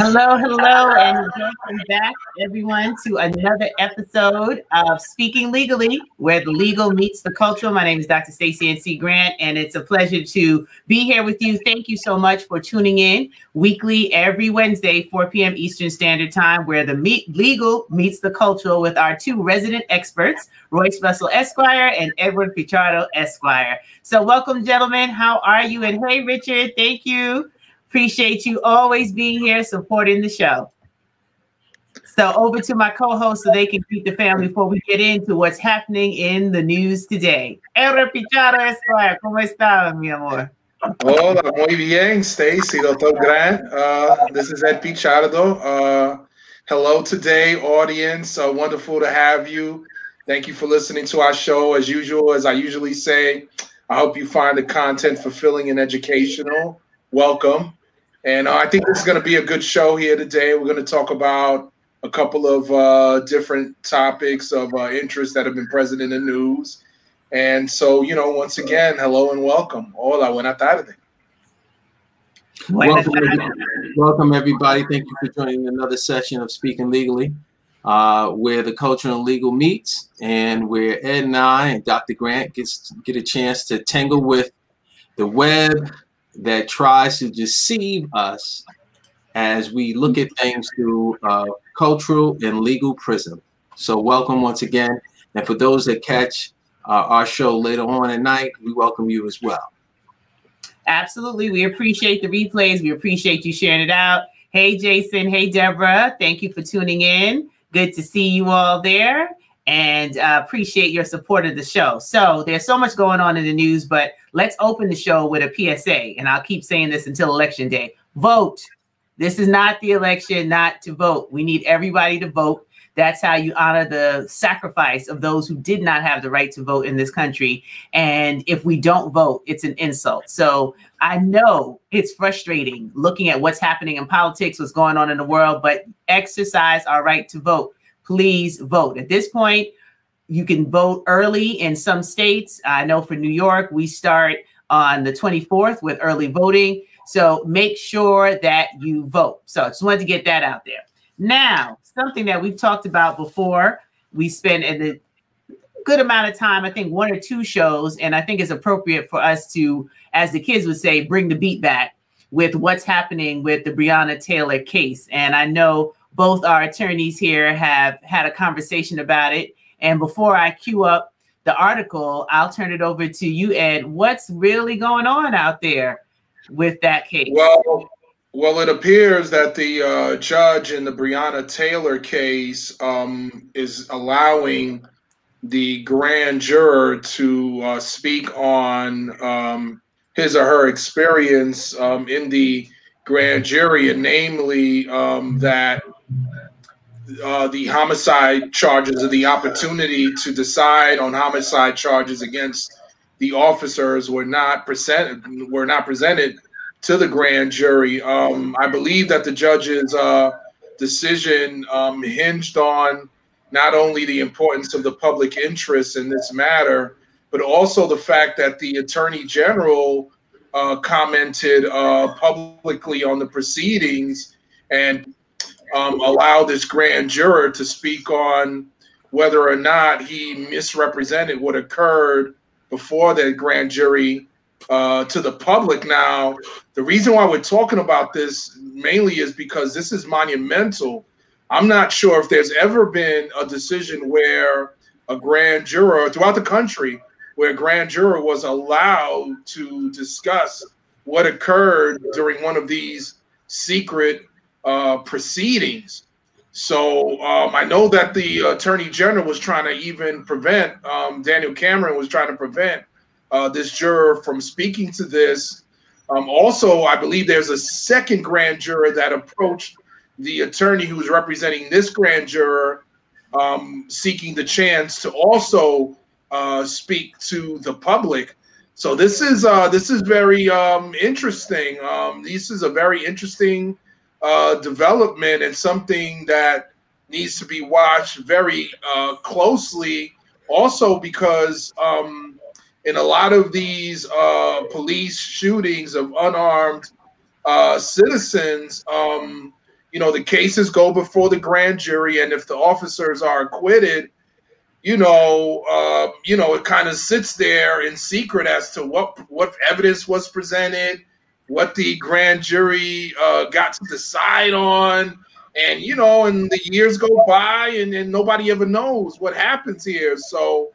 Hello, hello, and welcome back, everyone, to another episode of Speaking Legally, where the legal meets the cultural. My name is Dr. Stacey N.C. Grant, and it's a pleasure to be here with you. Thank you so much for tuning in weekly, every Wednesday, 4 p.m. Eastern Standard Time, where the legal meets the cultural with our two resident experts, Royce Russell, Esquire, and Edward Pichardo, Esquire. So welcome, gentlemen. How are you? And hey, Richard, thank you. Appreciate you always being here supporting the show. So over to my co-host so they can greet the family before we get into what's happening in the news today. Edward Pichardo Esquire, ¿cómo estás, mi amor? Hola, muy bien, Stacey, Dr. Grant. This is Ed Pichardo. Hello today, audience. Wonderful to have you. Thank you for listening to our show. As usual, as I usually say, I hope you find the content fulfilling and educational. Welcome. And I think this is going to be a good show here today. We're going to talk about a couple of different topics of interest that have been present in the news. And so, once again, hello and welcome. Hola, buena tarde. Welcome, everybody. Thank you for joining another session of Speaking Legally, where the culture and legal meets, and where Ed and I and Dr. Grant get a chance to tangle with the web that tries to deceive us as we look at things through a cultural and legal prism. So welcome once again. And for those that catch our show later on at night, we welcome you as well. Absolutely. We appreciate the replays. We appreciate you sharing it out. Hey, Jason. Hey, Deborah. Thank you for tuning in. Good to see you all there. And appreciate your support of the show. So there's so much going on in the news, but let's open the show with a PSA. And I'll keep saying this until Election Day. Vote. This is not the election not to vote. We need everybody to vote. That's how you honor the sacrifice of those who did not have the right to vote in this country. And if we don't vote, it's an insult. So I know it's frustrating looking at what's happening in politics, what's going on in the world, but exercise our right to vote. Please vote. At this point, you can vote early in some states. I know for New York, we start on the 24th with early voting. So make sure that you vote. So I just wanted to get that out there. Now, something that we've talked about before, we spend a good amount of time, I think 1 or 2 shows, and I think it's appropriate for us to, as the kids would say, bring the beat back with what's happening with the Breonna Taylor case. And I know both our attorneys here have had a conversation about it. And before I cue up the article, I'll turn it over to you, Ed. What's really going on out there with that case? Well, it appears that the judge in the Breonna Taylor case is allowing the grand juror to speak on his or her experience in the grand jury, and namely that the homicide charges, or the opportunity to decide on homicide charges against the officers, were not presented to the grand jury. I believe that the judge's decision hinged on not only the importance of the public interest in this matter, but also the fact that the Attorney General commented publicly on the proceedings and allowed this grand juror to speak on whether or not he misrepresented what occurred before the grand jury to the public. Now, the reason why we're talking about this mainly is because this is monumental. I'm not sure if there's ever been a decision where a grand juror throughout the country, where a grand juror was allowed to discuss what occurred during one of these secret proceedings. So I know that the Attorney General was trying to even prevent, Daniel Cameron was trying to prevent this juror from speaking to this. Also, I believe there's a second grand juror that approached the attorney who was representing this grand juror, seeking the chance to also speak to the public. So this is very interesting. This is a very interesting development, and something that needs to be watched very closely. Also, because in a lot of these police shootings of unarmed citizens, the cases go before the grand jury, and if the officers are acquitted, it kind of sits there in secret as to what evidence was presented, what the grand jury got to decide on, and and the years go by, and nobody ever knows what happens here. So,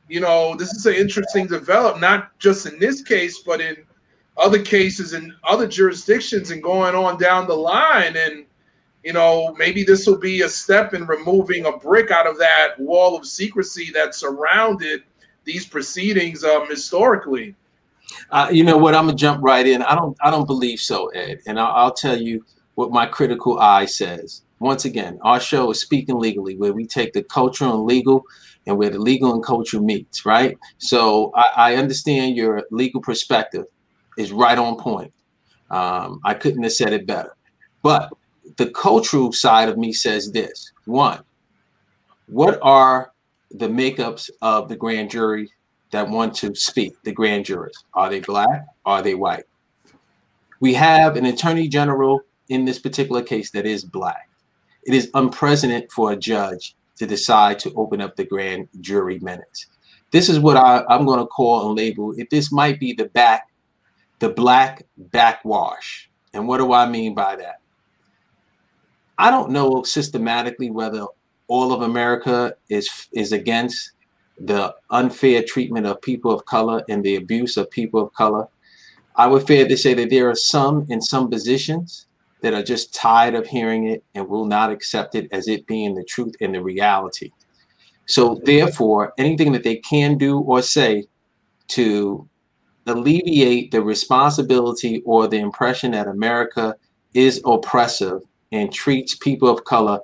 this is an interesting development, not just in this case, but in other cases in other jurisdictions and going on down the line. And maybe this will be a step in removing a brick out of that wall of secrecy that surrounded these proceedings historically. You know what? I'm gonna jump right in. I don't believe so, Ed, and I'll tell you what my critical eye says. Once again, our show is Speaking Legally, where we take the cultural and legal, and where the legal and culture meets. Right. So I understand your legal perspective is right on point. I couldn't have said it better, but the cultural side of me says this. One, what are the makeups of the grand jury that want to speak, the grand jurors? Are they black? Are they white? We have an attorney general in this particular case that is black. It is unprecedented for a judge to decide to open up the grand jury minutes. This is what I'm going to call and label it. This might be the black backwash. And what do I mean by that? I don't know systematically whether all of America is against the unfair treatment of people of color and the abuse of people of color. I would fair to say that there are some in some positions that are just tired of hearing it and will not accept it as it being the truth and the reality. So therefore, anything that they can do or say to alleviate the responsibility or the impression that America is oppressive and treats people of color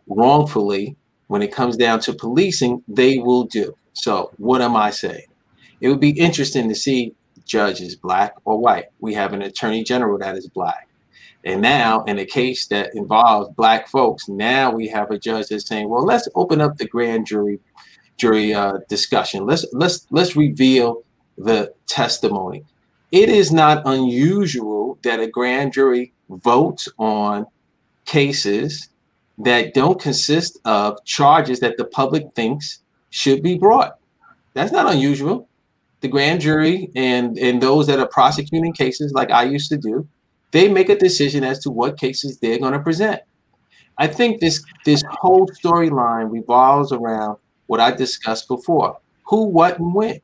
wrongfully when it comes down to policing, they will do. So what am I saying? It would be interesting to see judges, black or white. We have an attorney general that is black. And now in a case that involves black folks, now we have a judge that's saying, well, let's open up the grand jury discussion. Let's reveal the testimony. It is not unusual that a grand jury votes on cases that don't consist of charges that the public thinks should be brought. That's not unusual. The grand jury and those that are prosecuting cases, like I used to do, they make a decision as to what cases they're going to present. I think this whole storyline revolves around what I discussed before: who, what, and when.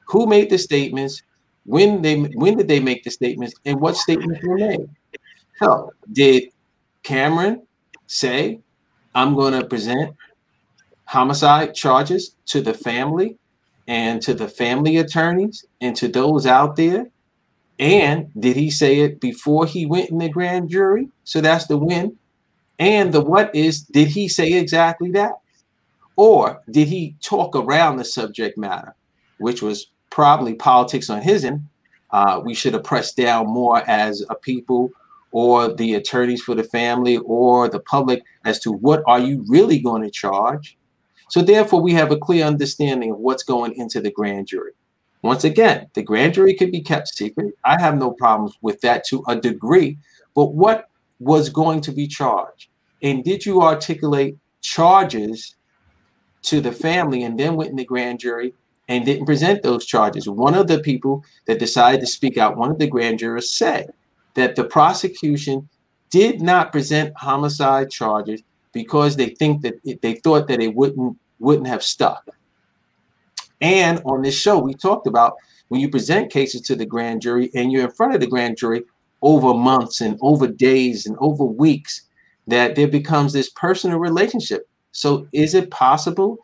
Who made the statements? When did they make the statements? And what statements were made? So, did Cameron say, "I'm going to present homicide charges to the family and to the family attorneys and to those out there"? And did he say it before he went in the grand jury? So that's the when. And the what is, did he say exactly that? Or did he talk around the subject matter, which was probably politics on his end? We should have pressed down more as a people, or the attorneys for the family, or the public, as to what are you really going to charge? So therefore, we have a clear understanding of what's going into the grand jury. Once again, the grand jury could be kept secret. I have no problems with that to a degree. But what was going to be charged? And did you articulate charges to the family and then went in the grand jury and didn't present those charges? One of the people that decided to speak out, one of the grand jurors, said that the prosecution did not present homicide charges because they thought that it wouldn't have stuck. And on this show, we talked about when you present cases to the grand jury and you're in front of the grand jury over months and over days and over weeks, that there becomes this personal relationship. So is it possible,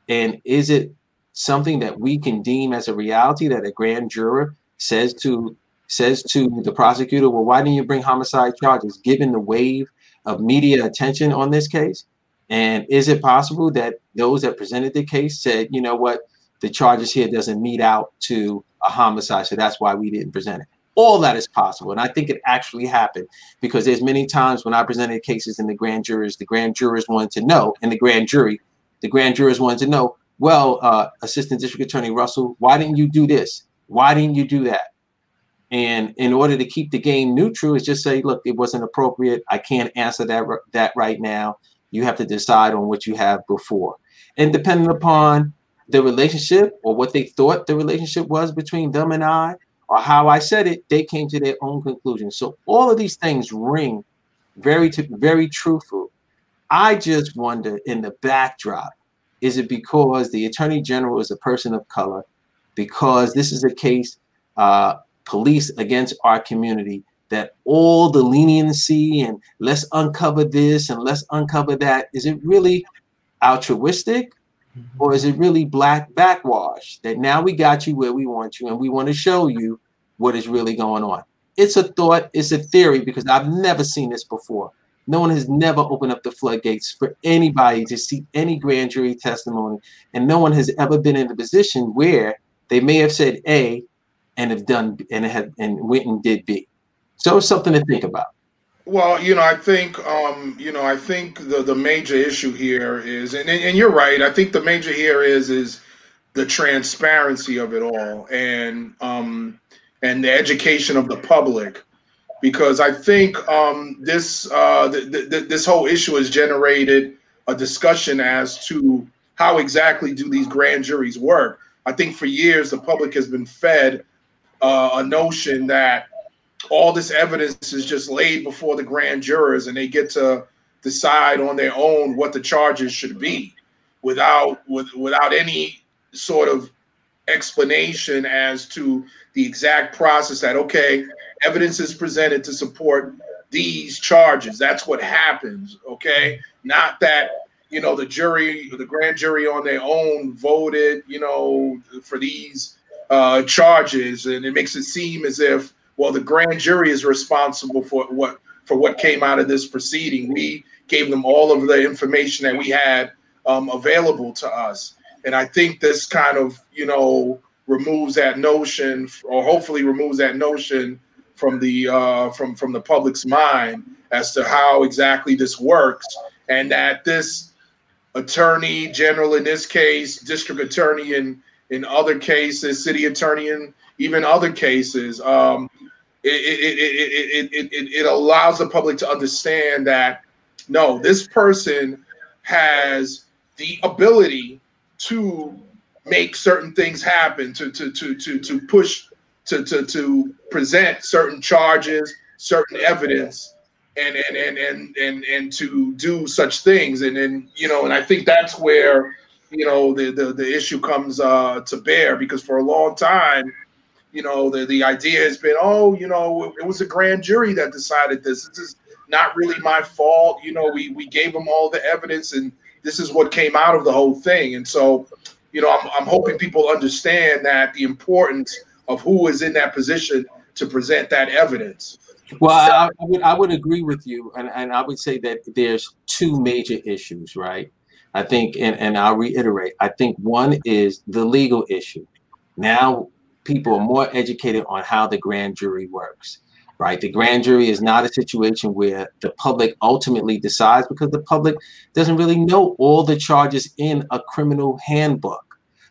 and is it something that we can deem as a reality, that a grand juror says to the prosecutor, well, why didn't you bring homicide charges, given the wave of media attention on this case? And is it possible that those that presented the case said, you know what, the charges here doesn't meet out to a homicide, so that's why we didn't present it? All that is possible. And I think it actually happened, because there's many times when I presented cases in the grand jurors wanted to know, and the grand jurors wanted to know, well, Assistant District Attorney Russell, why didn't you do this? Why didn't you do that? And in order to keep the game neutral, is just say, look, it wasn't appropriate. I can't answer that right now. You have to decide on what you have before. And depending upon the relationship or what they thought the relationship was between them and I, or how I said it, they came to their own conclusion. So all of these things ring very truthful. I just wonder, in the backdrop, is it because the Attorney General is a person of color? Because this is a case, police against our community, that all the leniency and let's uncover this and let's uncover that, is it really altruistic, or is it really black backwash that now we got you where we want you and we want to show you what is really going on? It's a thought, it's a theory, because I've never seen this before. No one has never opened up the floodgates for anybody to see any grand jury testimony, and no one has ever been in a position where they may have said A and have done and went and did B. So it's something to think about. Well, I think, I think the major issue here is, and you're right. I think the major here is the transparency of it all, and the education of the public, because I think this whole issue has generated a discussion as to how exactly do these grand juries work. I think for years the public has been fed a notion that all this evidence is just laid before the grand jurors and they get to decide on their own what the charges should be without any sort of explanation as to the exact process that, okay, evidence is presented to support these charges. That's what happens, okay? Not that, the grand jury on their own voted, for these charges, and it makes it seem as if, well, the grand jury is responsible for what came out of this proceeding. We gave them all of the information that we had available to us. And I think this kind of, removes that notion, or hopefully removes that notion from the from the public's mind as to how exactly this works, and that this attorney general in this case, district attorney in other cases, city attorney in even other cases, it allows the public to understand that, no, this person has the ability to make certain things happen, to push, to present certain charges, certain evidence, and to do such things. And then, and I think that's where, the issue comes to bear, because for a long time, the idea has been, it was a grand jury that decided this. This is not really my fault. We gave them all the evidence, and this is what came out of the whole thing. And so, I'm hoping people understand that the importance of who is in that position to present that evidence. Well, I would agree with you, and I would say that there's two major issues, right? I think, and I'll reiterate, I think one is the legal issue. Now people are more educated on how the grand jury works, right? The grand jury is not a situation where the public ultimately decides, because the public doesn't really know all the charges in a criminal handbook.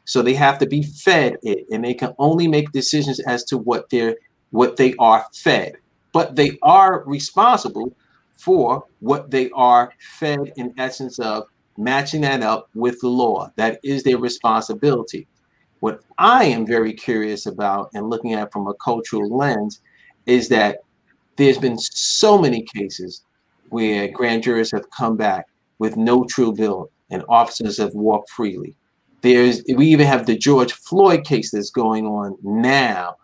So they have to be fed it, and they can only make decisions as to what they are fed. But they are responsible for what they are fed, in essence of matching that up with the law. That is their responsibility. What I am very curious about, and looking at from a cultural lens, is that there's been so many cases where grand jurors have come back with no true bill and officers have walked freely. We even have the George Floyd case that's going on now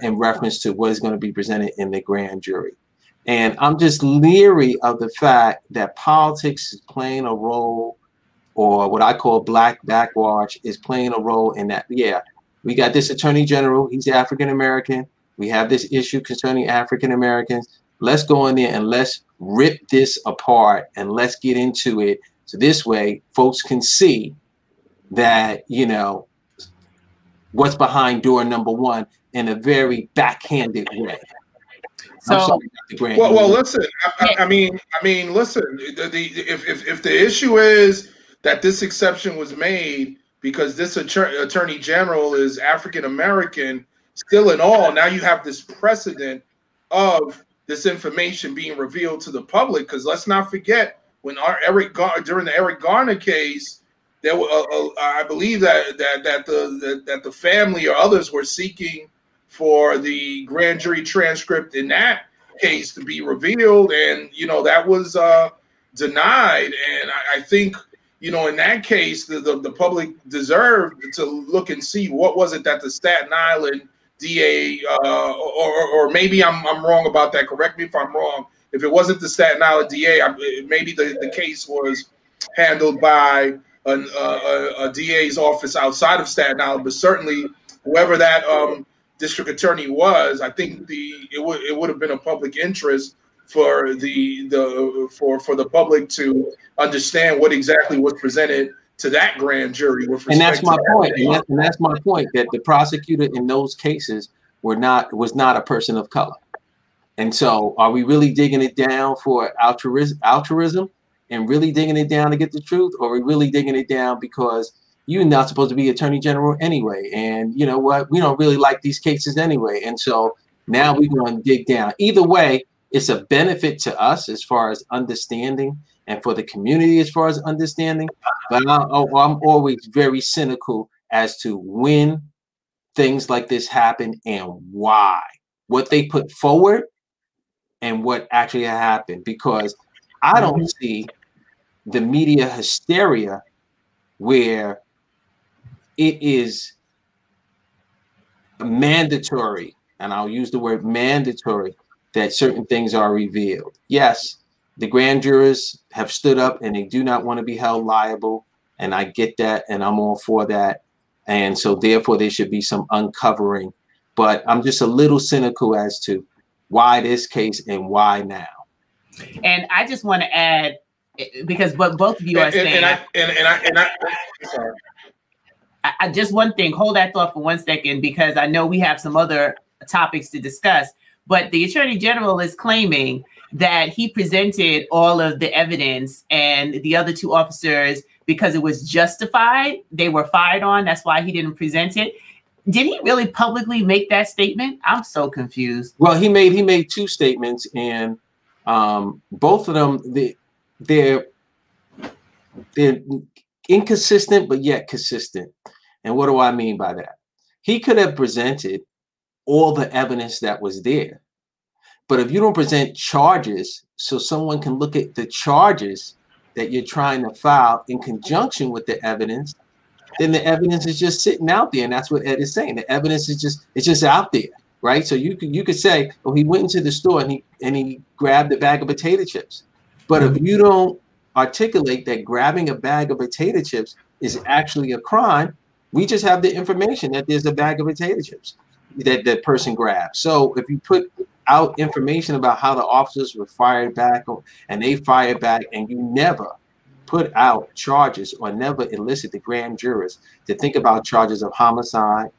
in reference to what is going to be presented in the grand jury. And I'm just leery of the fact that politics is playing a role, or what I call black backwash is playing a role in that. Yeah, we got this attorney general, he's African American. We have this issue concerning African Americans. Let's go in there and let's rip this apart and let's get into it. So this way folks can see that, what's behind door number one in a very backhanded way. So, well, listen. I mean, listen. If the issue is that this exception was made because this attorney general is African American, still in all, now you have this precedent of this information being revealed to the public. Because let's not forget, when during the Eric Garner case, there were I believe that the family or others were seeking for the grand jury transcript in that case to be revealed, and that was denied. And I think in that case the public deserved to look and see what was it that the Staten Island DA or maybe I'm wrong about that. Correct me if I'm wrong. If it wasn't the Staten Island DA, maybe the case was handled by a DA's office outside of Staten Island, but certainly whoever that district attorney was, I think it would have been a public interest for the public to understand what exactly was presented to that grand jury. And that's my point. And that's my point, that the prosecutor in those cases was not a person of color. And so, are we really digging it down for altruism and really digging it down to get the truth, or are we really digging it down because you're not supposed to be attorney general anyway? And you know what? We don't really like these cases anyway. And so now we're going to dig down. Either way, it's a benefit to us as far as understanding, and for the community as far as understanding. But I'm always very cynical as to when things like this happen and why, what they put forward and what actually happened, because I don't see the media hysteria where it is mandatory, and I'll use the word mandatory, that certain things are revealed. Yes, the grand jurors have stood up and they do not want to be held liable, and I get that, and I'm all for that. And so therefore there should be some uncovering. But I'm just a little cynical as to why this case and why now. And I just want to add, because what both of you are saying, sorry. I just one thing, hold that thought for 1 second, because I know we have some other topics to discuss. But the Attorney General is claiming that he presented all of the evidence, and the other two officers, because it was justified, they were fired on. That's why he didn't present it. Did he really publicly make that statement? I'm so confused. Well, he made two statements, and both of them they're inconsistent but yet consistent. And what do I mean by that? He could have presented all the evidence that was there, but if you don't present charges so someone can look at the charges that you're trying to file in conjunction with the evidence, then the evidence is just sitting out there. And that's what Ed is saying. The evidence is just out there, right? So you could say, oh, he went into the store and he grabbed a bag of potato chips. But if you don't articulate that grabbing a bag of potato chips is actually a crime, we just have the information that there's a bag of potato chips that that person grabbed. So if you put out information about how the officers were fired back, and they fired back, and you never put out charges or never elicit the grand jurors to think about charges of homicide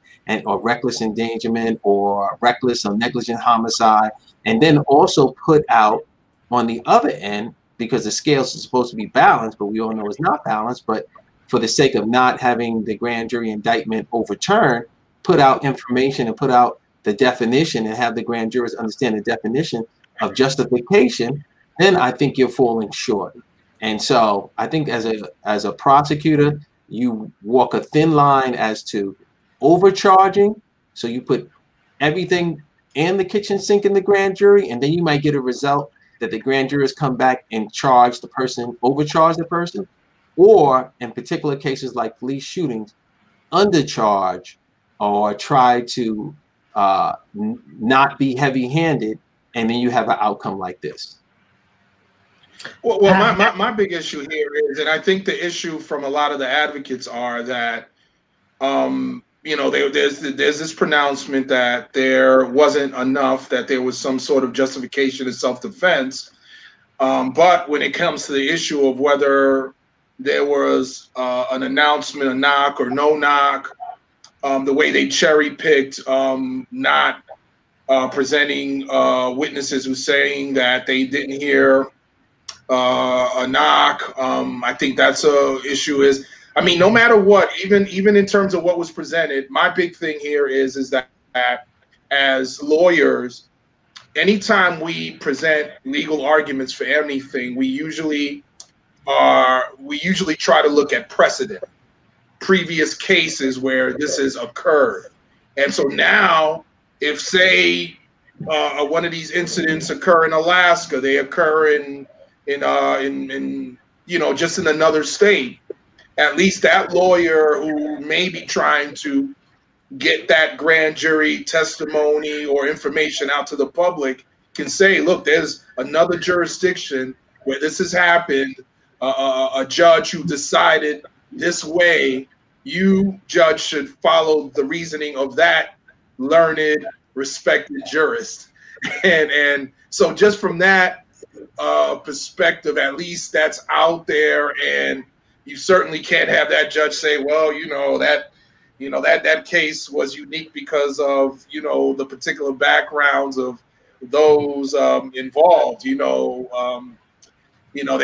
or reckless endangerment or reckless or negligent homicide, and then also put out on the other end, because the scales are supposed to be balanced, but we all know it's not balanced, but for the sake of not having the grand jury indictment overturned, put out information and put out the definition and have the grand jurors understand the definition of justification, then I think you're falling short. And so I think as a prosecutor, you walk a thin line as to overcharging. So you put everything and the kitchen sink in the grand jury, and then you might get a result that the grand jurors come back and charge the person, overcharge the person, or in particular cases like police shootings, undercharge or try to not be heavy-handed, and then you have an outcome like this. Well, my big issue here is, and I think the issue from a lot of the advocates are that, there's this pronouncement that there wasn't enough, that there was some sort of justification in self-defense. But when it comes to the issue of whether there was an announcement, a knock or no knock, the way they cherry-picked, not presenting witnesses who saying that they didn't hear a knock. I think that's a issue. Is, no matter what, even in terms of what was presented, my big thing here is that as lawyers, anytime we present legal arguments for anything, we usually try to look at precedent, previous cases where this has occurred. And so now, if say one of these incidents occur in Alaska, they occur in just in another state, at least that lawyer who may be trying to get that grand jury testimony or information out to the public can say, look, there's another jurisdiction where this has happened, a judge who decided this way, you, judge, should follow the reasoning of that learned, respected jurist. And so just from that perspective, at least that's out there, and you certainly can't have that judge say, well, that case was unique because of the particular backgrounds of those involved. They're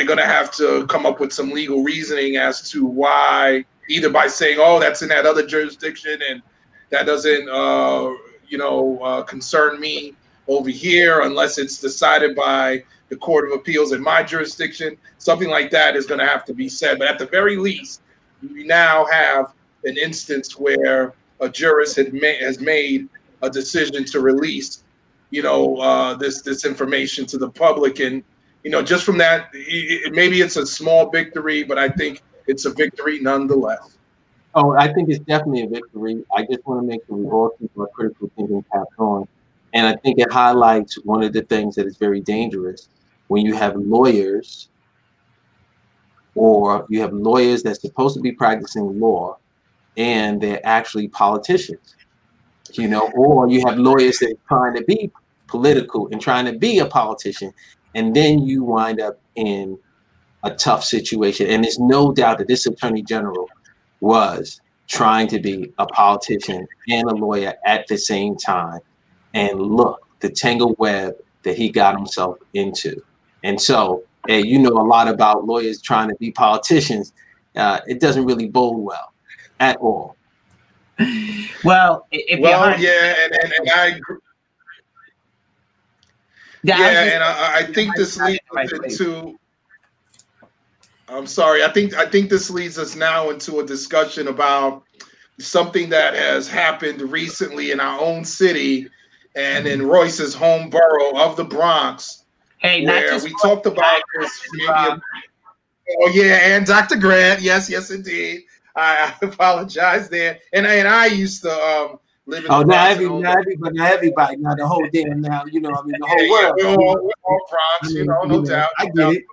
going to have to come up with some legal reasoning as to why, either by saying, oh, that's in that other jurisdiction and that doesn't concern me over here unless it's decided by the Court of Appeals in my jurisdiction. Something like that is going to have to be said. But at the very least, we now have an instance where a jurist has made a decision to release, this information to the public, and just from that, maybe it's a small victory, but I think it's a victory nonetheless. Oh, I think it's definitely a victory. I just want to make sure we all keep our critical thinking caps on, and I think it highlights one of the things that is very dangerous when you have lawyers, or you have lawyers that's supposed to be practicing law, and they're actually politicians, or you have lawyers that are trying to be political and trying to be a politician, and then you wind up in a tough situation. And there's no doubt that this attorney general was trying to be a politician and a lawyer at the same time. And look, the tangled web that he got himself into. And so, a lot about lawyers trying to be politicians. It doesn't really bode well at all. Well, I agree. I think this leads us into. I'm sorry. I think this leads us now into a discussion about something that has happened recently in our own city and in Royce's home borough of the Bronx. Hey, where we talked about this. And Dr. Grant. Yes, indeed. I apologize there. And I used to live in the Bronx. Not everybody, not the whole damn now, the whole world. We're all Bronx, no doubt. I get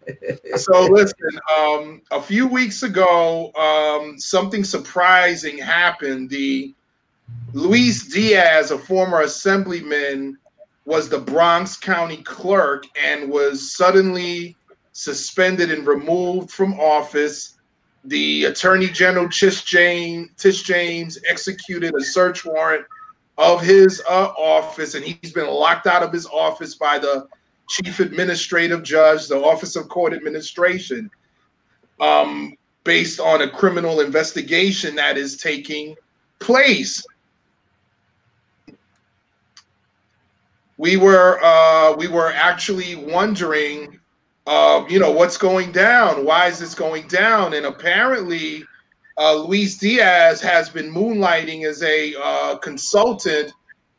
it. So listen, a few weeks ago, something surprising happened. Luis Diaz, a former assemblyman, was the Bronx County clerk and was suddenly suspended and removed from office. The Attorney General Tish James executed a search warrant of his office, and he's been locked out of his office by the Chief Administrative Judge, the Office of Court Administration, based on a criminal investigation that is taking place. We were actually wondering, what's going down? Why is this going down? And apparently, Luis Diaz has been moonlighting as a consultant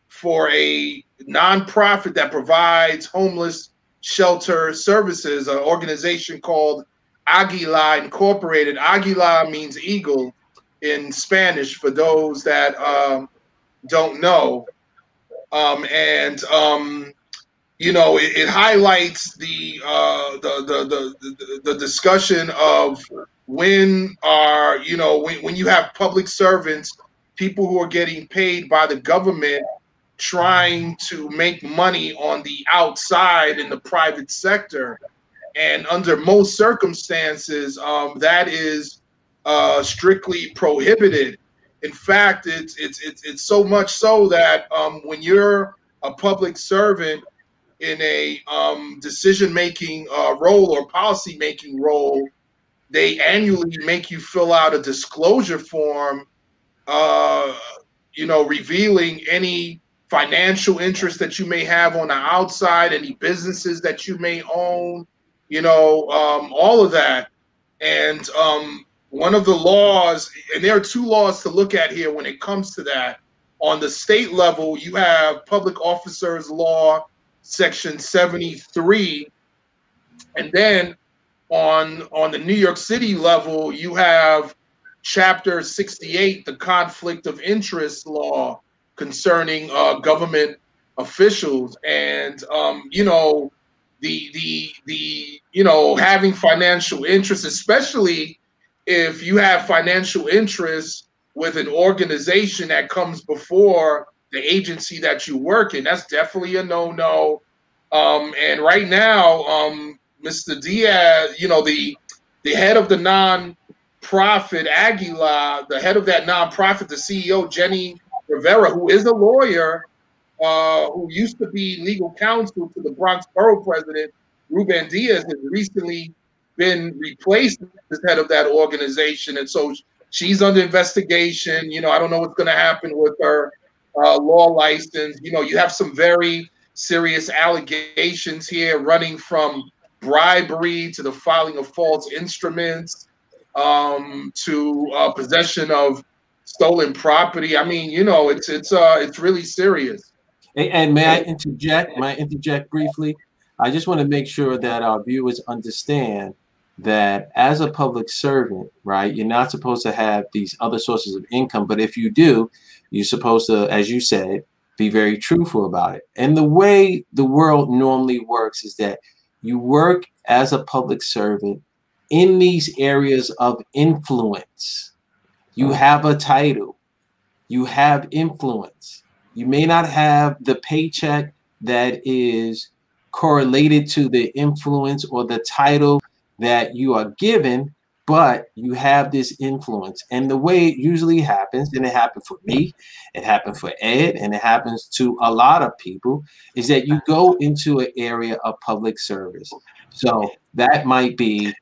for a nonprofit that provides homeless shelter services, an organization called Aguila Incorporated. Aguila means eagle in Spanish, for those that don't know. It highlights the discussion of when you have public servants, people who are getting paid by the government, trying to make money on the outside in the private sector, and under most circumstances, that is strictly prohibited. In fact, it's so much so that when you're a public servant in a decision-making role or policy-making role, they annually make you fill out a disclosure form, revealing any financial interest that you may have on the outside, any businesses that you may own, all of that. And one of the laws, and there are two laws to look at here when it comes to that. On the state level, you have Public Officers Law, Section 73, and then on the New York City level, you have Chapter 68, the Conflict of Interest Law concerning government officials, and having financial interests, especially if you have financial interests with an organization that comes before the agency that you work in. That's definitely a no-no. And right now, Mr. Diaz, the head of the non-profit Aguila, the head of that non-profit, the CEO, Jenny Rivera, who is a lawyer, who used to be legal counsel to the Bronx Borough President, Ruben Diaz, has recently been replaced as head of that organization. And so she's under investigation. I don't know what's going to happen with her law license. You have some very serious allegations here, running from bribery to the filing of false instruments, to possession of stolen property. I mean, it's really serious. And may I interject? May I interject briefly? I just want to make sure that our viewers understand that as a public servant, right, you're not supposed to have these other sources of income. But if you do, you're supposed to, as you said, be very truthful about it. And the way the world normally works is that you work as a public servant in these areas of influence. You have a title, you have influence. You may not have the paycheck that is correlated to the influence or the title that you are given, but you have this influence. And the way it usually happens, and it happened for me, it happened for Ed, and it happens to a lot of people, is that you go into an area of public service. So that might be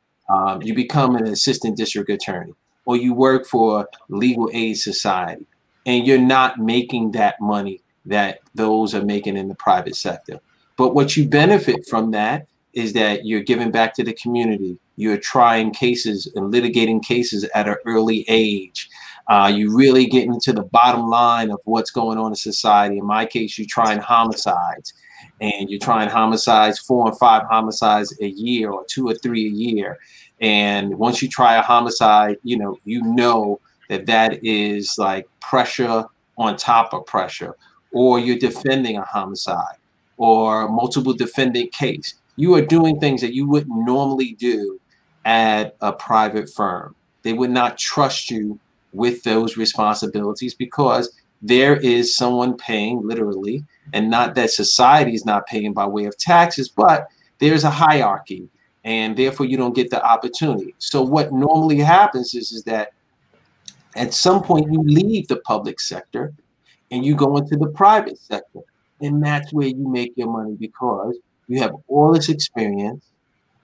you become an assistant district attorney, or you work for Legal Aid Society, and you're not making that money that those are making in the private sector. But what you benefit from that is that you're giving back to the community. You're trying cases and litigating cases at an early age. You really get into the bottom line of what's going on in society. In my case, you're trying homicides, and you're trying homicides, 4 and 5 homicides a year, or 2 or 3 a year. And once you try a homicide, you know that is like pressure on top of pressure, or you're defending a homicide or multiple defendant case. You are doing things that you wouldn't normally do at a private firm. They would not trust you with those responsibilities because there is someone paying, literally, and not that society is not paying by way of taxes, but there's a hierarchy, and therefore you don't get the opportunity. So what normally happens is that at some point you leave the public sector and you go into the private sector, and that's where you make your money because you have all this experience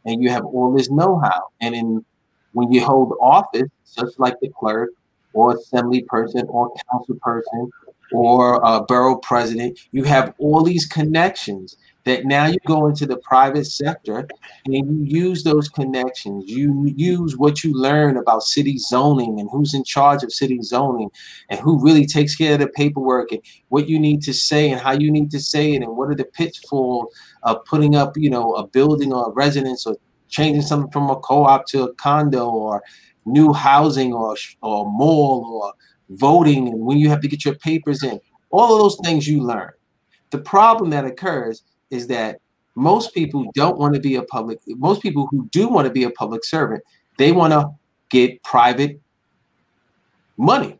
and you have all this know-how. And when you hold office, such like the clerk or assembly person or council person or a borough president, you have all these connections that now you go into the private sector and you use those connections. You use what you learn about city zoning and who's in charge of city zoning and who really takes care of the paperwork and what you need to say and how you need to say it and what are the pitfalls of putting up, a building or a residence or changing something from a co-op to a condo or new housing or mall or voting and when you have to get your papers in. All of those things you learn. The problem that occurs is that most people don't want to be most people who do want to be a public servant, they want to get private money.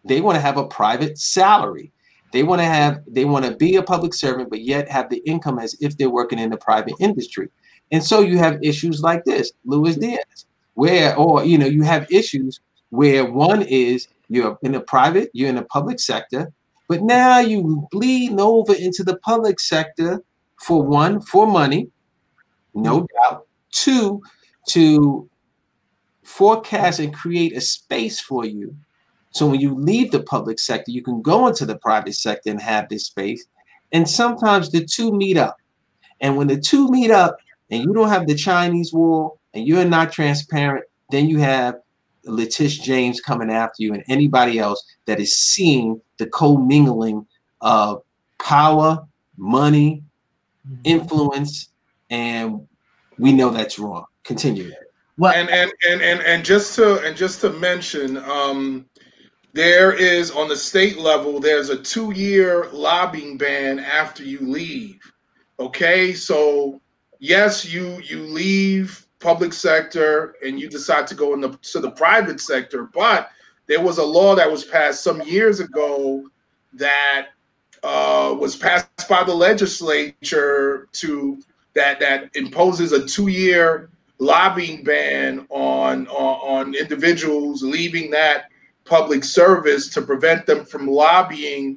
They want to have a private salary. They want to be a public servant, but yet have the income as if they're working in the private industry. And so you have issues like this, Luis Diaz, you have issues where one is you're in the public sector, but now you bleed over into the public sector for money, no doubt. 2, to forecast and create a space for you So when you leave the public sector, you can go into the private sector and have this space. And sometimes the two meet up. And when the two meet up and you don't have the Chinese wall and you're not transparent, then you have Letitia James coming after you and anybody else that is seeing the commingling of power, money, influence, and we know that's wrong. Continue. Well, and just to mention, there is on the state level, there's a 2-year lobbying ban after you leave. Okay, so yes, you leave public sector and you decide to go to the private sector, but there was a law that was passed some years ago that was passed by the legislature that imposes a 2-year lobbying ban on individuals leaving that public service to prevent them from lobbying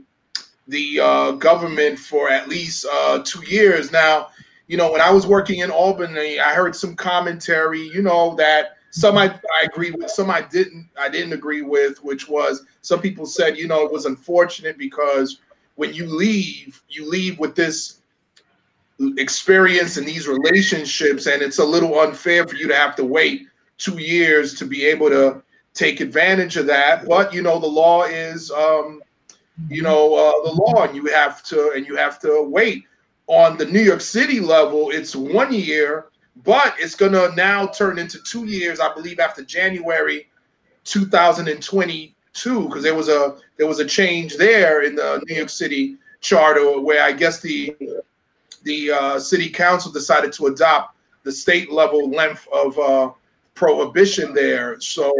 the government for at least 2 years. Now, when I was working in Albany, I heard some commentary, that some I agree with, some I didn't agree with, which was some people said, it was unfortunate because when you leave with this experience and these relationships, and it's a little unfair for you to have to wait 2 years to be able to take advantage of that. But the law is the law, and you have to wait. On the New York City level, it's 1 year, but it's gonna now turn into 2 years, I believe, after January 2022, because there was a change there in the New York City charter where I guess the city council decided to adopt the state level length of prohibition there. So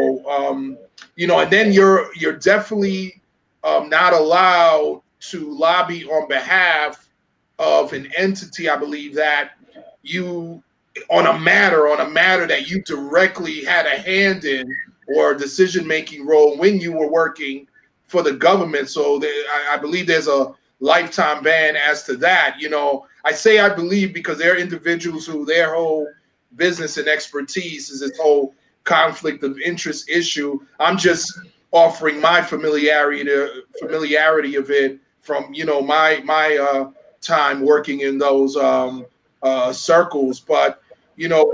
and then you're definitely not allowed to lobby on behalf of an entity, I believe, that you on a matter that you directly had a hand in or a decision-making role when you were working for the government. So I believe there's a lifetime ban as to that. I say I believe because there are individuals who their whole business and expertise is this whole conflict of interest issue. I'm just offering my familiarity of it from my time working in those circles. But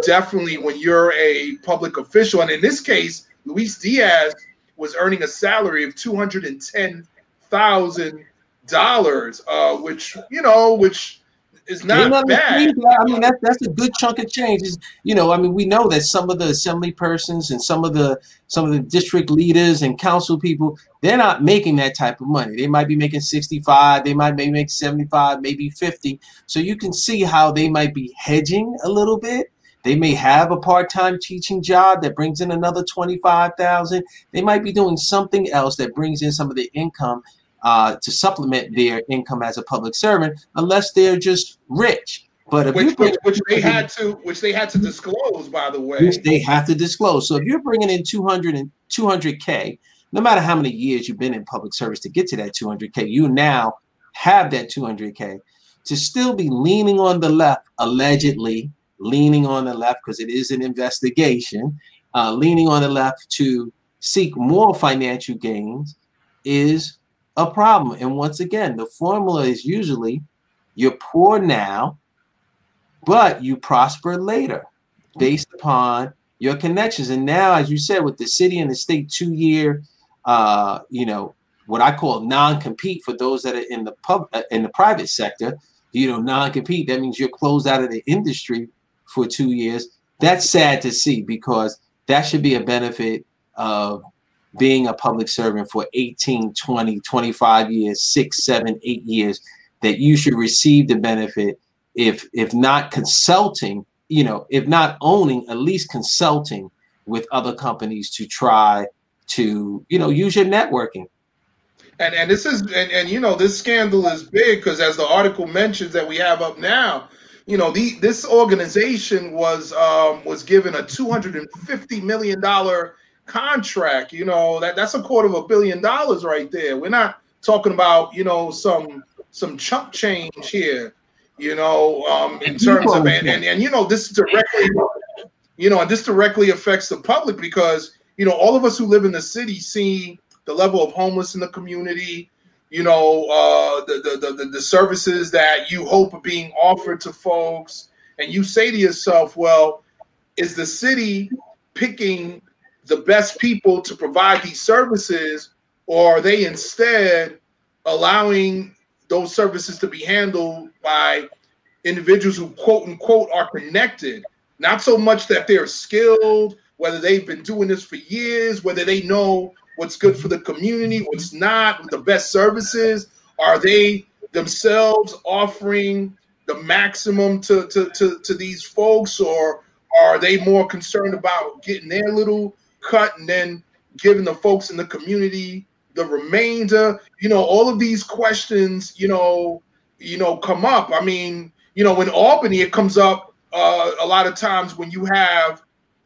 definitely when you're a public official, and in this case, Luis Diaz was earning a salary of $210,000, which is not bad. I mean, that's a good chunk of change. We know that some of the assembly persons and some of the district leaders and council people, they're not making that type of money. They might be making 65, they might make 75, maybe 50. So you can see how they might be hedging a little bit. They may have a part-time teaching job that brings in another 25,000. They might be doing something else that brings in some of the income to supplement their income as a public servant, unless they're just rich. But if which they had to disclose, by the way. Which they have to disclose. So if you're bringing in 200K, no matter how many years you've been in public service to get to that 200K, you now have that 200K to still be leaning on the left, allegedly leaning on the left because it is an investigation, leaning on the left to seek more financial gains is a problem. And once again, the formula is usually you're poor now, but you prosper later based upon your connections. And now, as you said, with the city and the state 2-year, what I call non-compete for those that are in the private sector, non-compete, that means you're closed out of the industry for 2 years. That's sad to see because that should be a benefit of being a public servant for 18, 20, 25 years, 6, 7, 8 years, that you should receive the benefit, if not consulting, if not owning, at least consulting with other companies to try to, use your networking. And this is, this scandal is big because as the article mentions that we have up now, this organization was given a $250 million contract. That's $250 million right there. We're not talking about some chump change here, in terms of and this directly this directly affects the public because all of us who live in the city see the the level of homeless in the community, you know, the services that you hope are being offered to folks, and you say to yourself, well, is the city picking the best people to provide these services, or are they instead allowing those services to be handled by individuals who quote unquote are connected? Not so much that they're skilled, whether they've been doing this for years, whether they know what's good for the community, what's not, the best services. Are they themselves offering the maximum to these folks, or are they more concerned about getting their little cut and then giving the folks in the community the remainder? You know, all of these questions, you know, come up. I mean, you know, in Albany, it comes up a lot of times when you have,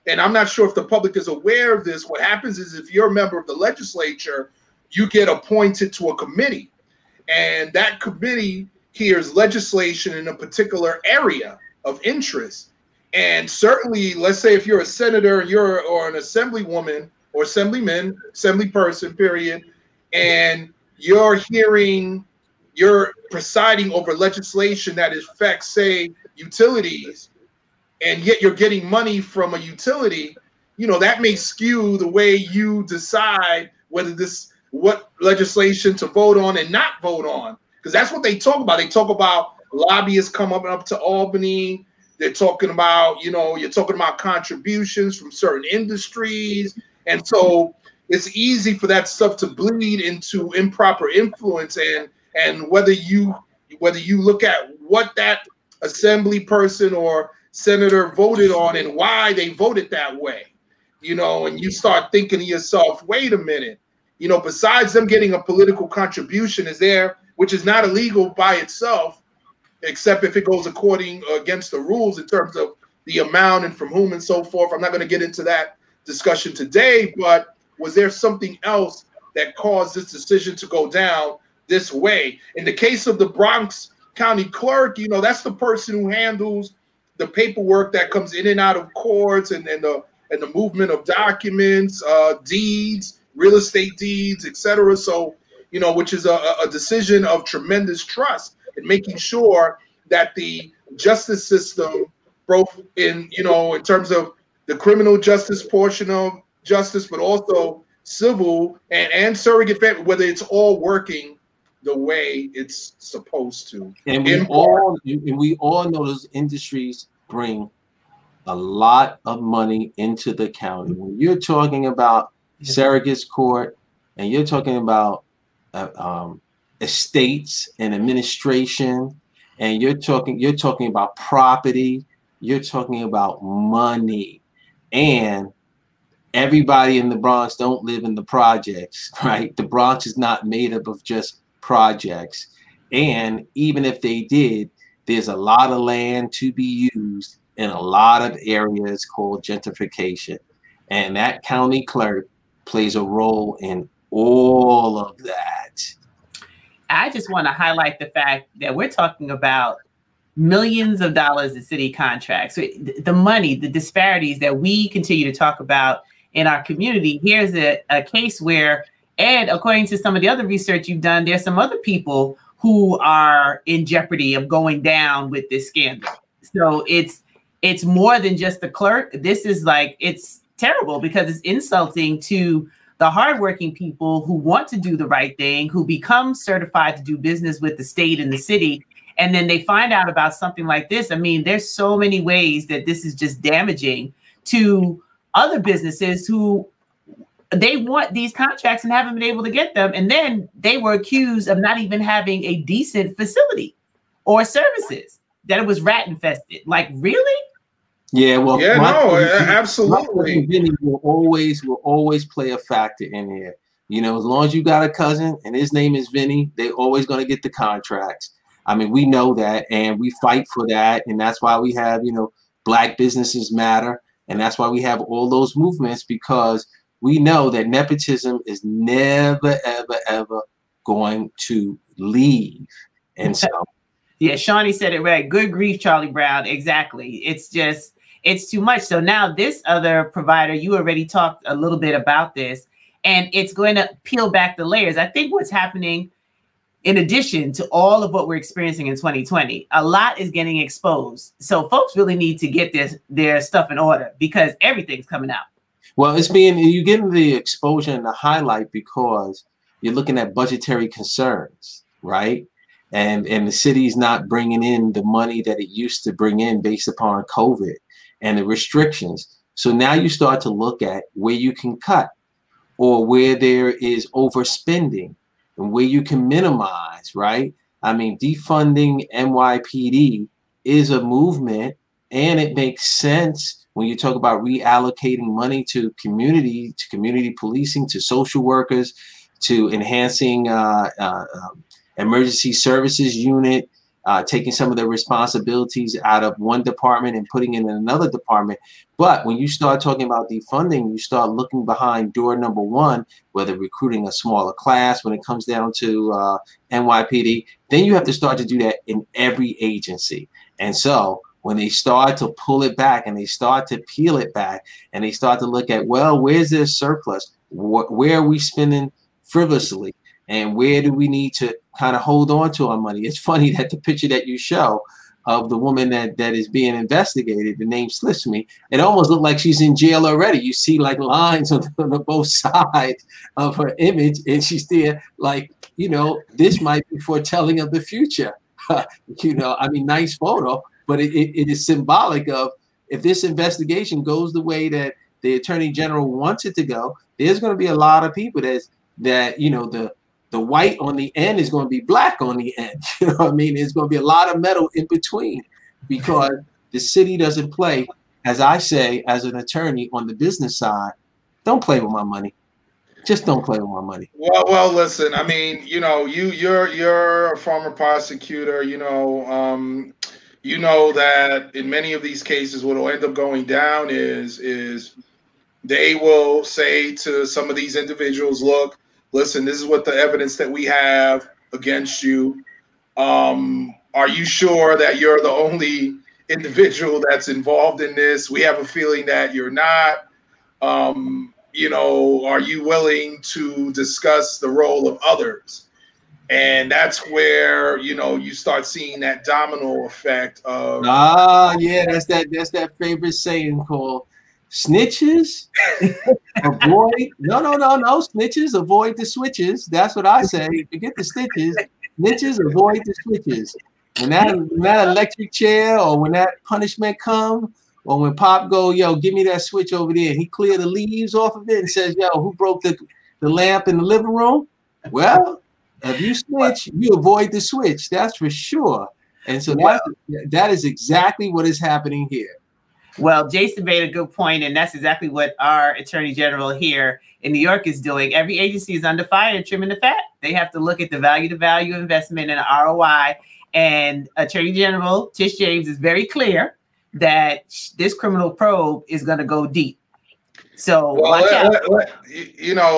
and I'm not sure if the public is aware of this, what happens is if you're a member of the legislature, you get appointed to a committee, and that committee hears legislation in a particular area of interest. And certainly, let's say if you're a senator or an assemblywoman or assemblyman, assembly person, period, and you're presiding over legislation that affects, say, utilities, and yet you're getting money from a utility, you know, that may skew the way you decide what legislation to vote on and not vote on. Because that's what they talk about. They talk about lobbyists coming up to Albany. They're talking about, you know, you're talking about contributions from certain industries. And so it's easy for that stuff to bleed into improper influence. And whether you look at what that assembly person or senator voted on and why they voted that way, you know, and you start thinking to yourself, wait a minute, you know, besides them getting a political contribution is there, which is not illegal by itself, except if it goes against the rules in terms of the amount and from whom and so forth. I'm not going to get into that discussion today, but was there something else that caused this decision to go down this way? In the case of the Bronx County Clerk, you know, that's the person who handles the paperwork that comes in and out of courts and the movement of documents, deeds, real estate deeds, etc. So, you know, which is a decision of tremendous trust in making sure that the justice system, both in terms of the criminal justice portion of justice, but also civil and surrogate family, whether it's all working the way it's supposed to. And we all know those industries bring a lot of money into the county. When you're talking about surrogates court, and you're talking about estates and administration, and you're talking about property, you're talking about money, and everybody in the Bronx don't live in the projects, right? The Bronx is not made up of just projects. And even if they did, there's a lot of land to be used in a lot of areas called gentrification. And that county clerk plays a role in all of that. I just want to highlight the fact that we're talking about millions of dollars in city contracts. The money, the disparities that we continue to talk about in our community. Here's a case where, Ed, according to some of the other research you've done, there's some other people who are in jeopardy of going down with this scandal. So it's more than just the clerk. This is like, it's terrible because it's insulting to the hardworking people who want to do the right thing, who become certified to do business with the state and the city. And then they find out about something like this. I mean, there's so many ways that this is just damaging to other businesses who they want these contracts and haven't been able to get them. And then they were accused of not even having a decent facility or services, that it was rat infested. Like, really? Yeah, well, absolutely. Vinny will always play a factor in here. You know, as long as you got a cousin and his name is Vinny, they're always going to get the contracts. I mean, we know that, and we fight for that, and that's why we have, you know, Black Businesses Matter, and that's why we have all those movements, because we know that nepotism is never, ever, ever going to leave. And so, yeah, Shawnee said it right. Good grief, Charlie Brown. Exactly. It's just, it's too much. So now this other provider, you already talked a little bit about this, and it's going to peel back the layers. I think what's happening, in addition to all of what we're experiencing in 2020, a lot is getting exposed. So folks really need to get their stuff in order because everything's coming out. Well, you're getting the exposure and the highlight because you're looking at budgetary concerns, right? And the city's not bringing in the money that it used to bring in based upon COVID and the restrictions. So now you start to look at where you can cut or where there is overspending and where you can minimize, right? I mean, defunding NYPD is a movement, and it makes sense when you talk about reallocating money to community policing, to social workers, to enhancing emergency services unit, taking some of the responsibilities out of one department and putting it in another department. But when you start talking about defunding, you start looking behind door number one, whether recruiting a smaller class when it comes down to NYPD, then you have to start to do that in every agency. And so when they start to pull it back and they start to peel it back and they start to look at, well, where's this surplus? Where are we spending frivolously? And where do we need to kind of hold on to our money? It's funny that the picture that you show of the woman that is being investigated, the name slips me, it almost looked like she's in jail already. You see like lines on both sides of her image, and she's there like, you know, this might be foretelling of the future. You know, I mean, nice photo, but it is symbolic of if this investigation goes the way that the Attorney General wants it to go, there's going to be a lot of people that you know, the white on the end is going to be black on the end. You know what I mean? There's going to be a lot of metal in between because the city doesn't play, as I say, as an attorney on the business side, don't play with my money. Just don't play with my money. Well, listen, I mean, you know, you're a former prosecutor, you know that in many of these cases, what will end up going down is they will say to some of these individuals, look, listen, this is what the evidence that we have against you. Are you sure that you're the only individual that's involved in this? We have a feeling that you're not. You know, are you willing to discuss the role of others? And that's where, you know, you start seeing that domino effect of. Yeah, that's that favorite saying called snitches avoid snitches avoid the switches. That's what I say. Forget the stitches. Snitches avoid the switches. When that electric chair or when that punishment come, or when Pop go, yo, give me that switch over there, he clear the leaves off of it and says, yo, who broke the lamp in the living room? Well, if you switch, you avoid the switch. That's for sure. And so that is exactly what is happening here. Well, Jason made a good point, and that's exactly what our Attorney General here in New York is doing. Every agency is under fire and trimming the fat. They have to look at the value investment and ROI. And Attorney General Tish James is very clear that this criminal probe is going to go deep. So watch out.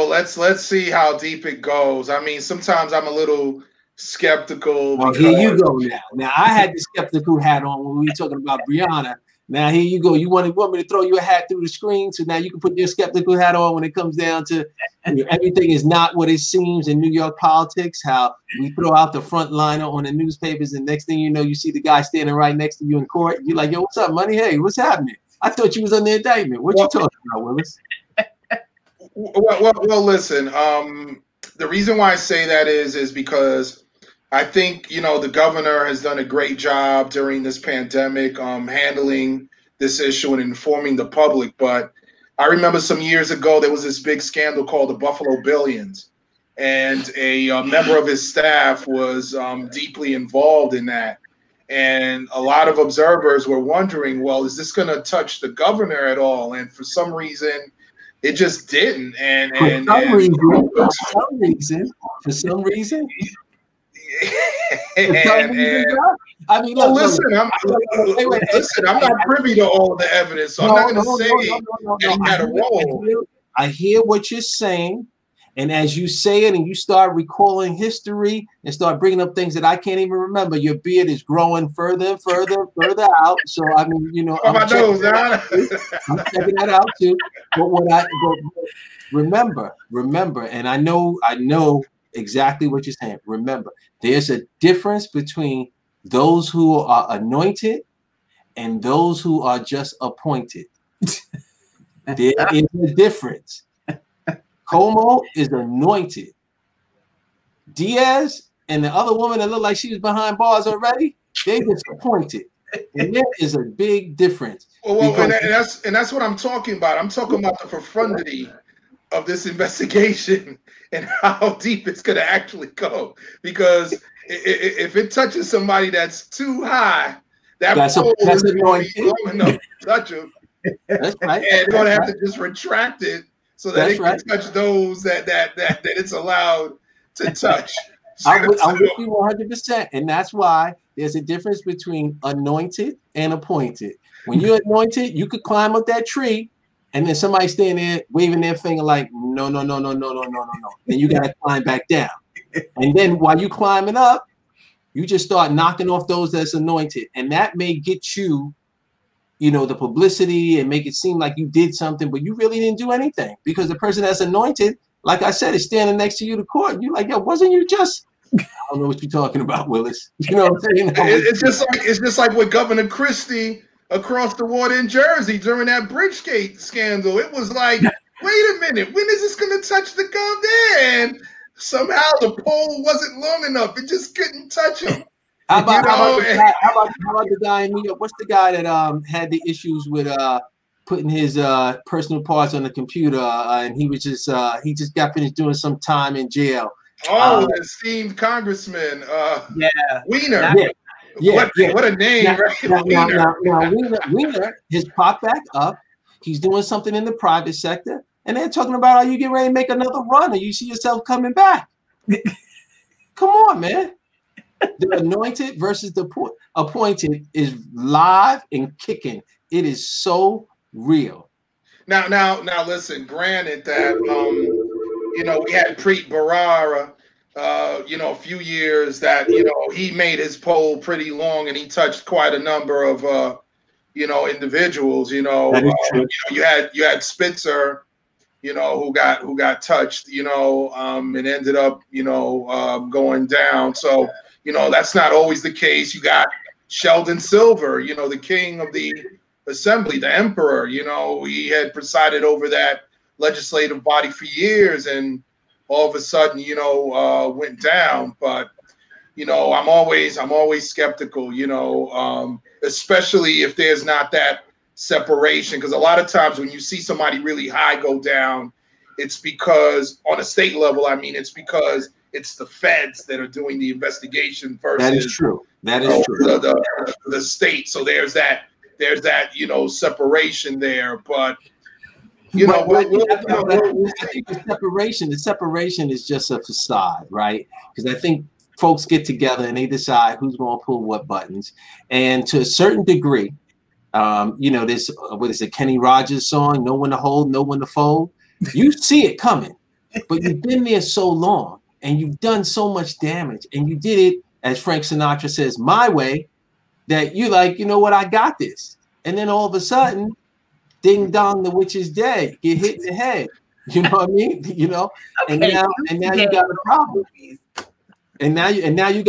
Let's see how deep it goes. I mean, sometimes I'm a little skeptical. Well, here you go now. Now I had the skeptical hat on when we were talking about Breonna. Now here you go. You want me to throw you a hat through the screen, so now you can put your skeptical hat on when it comes down to everything is not what it seems in New York politics. How we throw out the frontliner on the newspapers, and next thing you know, you see the guy standing right next to you in court. You're like, yo, what's up, money? Hey, what's happening? I thought you was under indictment. What you talking about, Willis? Well, listen. The reason why I say that is because I think, you know, the governor has done a great job during this pandemic handling this issue and informing the public. But I remember some years ago, there was this big scandal called the Buffalo Billions. And a member of his staff was deeply involved in that. And a lot of observers were wondering, well, is this going to touch the governor at all? And for some reason, it just didn't. For some reason. I mean, listen, I'm not privy to all the evidence, so I'm not going to say he had a role. I hear what you're saying, and as you say it and you start recalling history and start bringing up things that I can't even remember, your beard is growing further and further out. So I mean, you know, I'm checking that out too. But remember, and I know exactly what you're saying. Remember, there's a difference between those who are anointed and those who are just appointed. There is a difference. Como is anointed. Diaz and the other woman that looked like she was behind bars already, they just appointed. And there is a big difference. Well, and that's what I'm talking about. I'm talking about the profundity of this investigation and how deep it's going to actually go. Because if it touches somebody that's too high, that's pole is going to be long enough to touch them. That's right. And they're going to have to just retract it so that it can touch those that it's allowed to touch. I'm with you 100%. And that's why there's a difference between anointed and appointed. When you're anointed, you could climb up that tree, and then somebody standing there waving their finger like, no. Then you got to climb back down. And then while you climbing up, you just start knocking off those that's anointed. And that may get you, the publicity and make it seem like you did something, but you really didn't do anything, because the person that's anointed, like I said, is standing next to you to court. And you're like, yo, wasn't you just... I don't know what you're talking about, Willis. You know what I'm saying? It's just like with Governor Christie across the water in Jersey during that Bridgegate scandal. It was like, wait a minute, when is this going to touch the gov there? And somehow the pole wasn't long enough; it just couldn't touch him. How about the guy in New York? What's the guy that had the issues with putting his personal parts on the computer, and he just got finished doing some time in jail? Oh, the esteemed Congressman, Wiener. What a name, Now, Wiener has popped back up. He's doing something in the private sector, and they're talking about, are you getting ready to make another run, or you see yourself coming back? Come on, man. The anointed versus the appointed is live and kicking. It is so real. Now, listen. Granted that we had Preet Bharara, a few years that he made his poll pretty long, and he touched quite a number of individuals. You had Spitzer, who got touched, and ended up going down. So that's not always the case. You got Sheldon Silver, the king of the assembly, the emperor. He had presided over that legislative body for years, and all of a sudden, went down. But I'm always skeptical, especially if there's not that separation, because a lot of times when you see somebody really high go down, it's because on a state level, it's because it's the feds that are doing the investigation versus that is true. The state. So there's that separation there, but. I think the separation is just a facade, right? Because I think folks get together and they decide who's going to pull what buttons, and to a certain degree, this what is it, Kenny Rogers song, "Know When to Hold, Know When to Fold." You see it coming, but you've been there so long and you've done so much damage, and you did it, as Frank Sinatra says, my way, that you're like, you know what, I got this, and then all of a sudden. Ding dong, the witch is dead. Get hit in the head. You know what I mean? And now you got a problem. And now you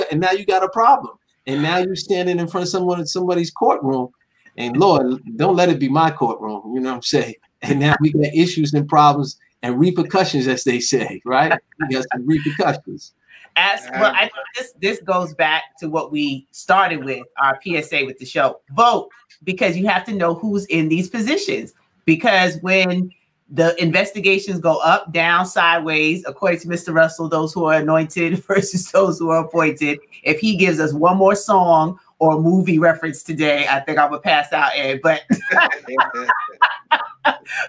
got a problem. And now you're standing in front of somebody's courtroom. And Lord, don't let it be my courtroom. You know what I'm saying? And now we got issues and problems and repercussions, as they say, right? We got some repercussions. Well, I think this goes back to what we started with, our PSA with the show. Vote, because you have to know who's in these positions. Because when the investigations go up, down, sideways, according to Mr. Russell, those who are anointed versus those who are appointed, if he gives us one more song or movie reference today, I think I'm going to pass out, Ed. But,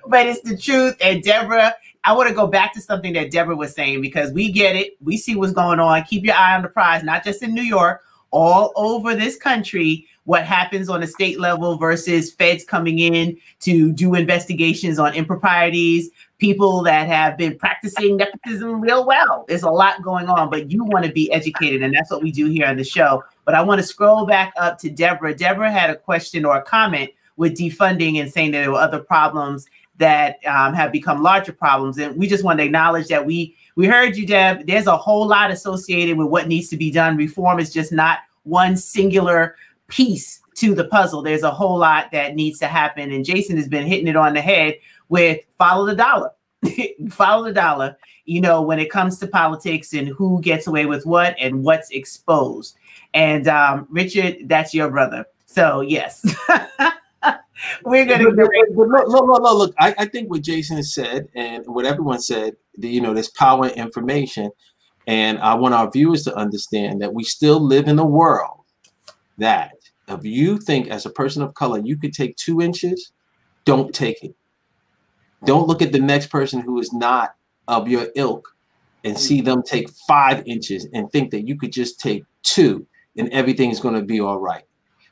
but it's the truth. And Deborah, I want to go back to something that Deborah was saying, because we get it. We see what's going on. Keep your eye on the prize, not just in New York, all over this country, what happens on the state level versus feds coming in to do investigations on improprieties, people that have been practicing nepotism real well. There's a lot going on, but you want to be educated, and that's what we do here on the show. But I want to scroll back up to Deborah. Deborah had a question or a comment with defunding and saying that there were other problems that have become larger problems. And we just want to acknowledge that we heard you, Deb. There's a whole lot associated with what needs to be done. Reform is just not one singular piece to the puzzle. There's a whole lot that needs to happen. And Jason has been hitting it on the head with follow the dollar. Follow the dollar, you know, when it comes to politics and who gets away with what and what's exposed. And Richard, that's your brother. So yes, we're going to look. I think what Jason said and what everyone said, you know, there's power in information. And I want our viewers to understand that we still live in a world that if you think as a person of color, you could take 2 inches, don't take it. Don't look at the next person who is not of your ilk and see them take 5 inches and think that you could just take 2 and everything's going to be all right.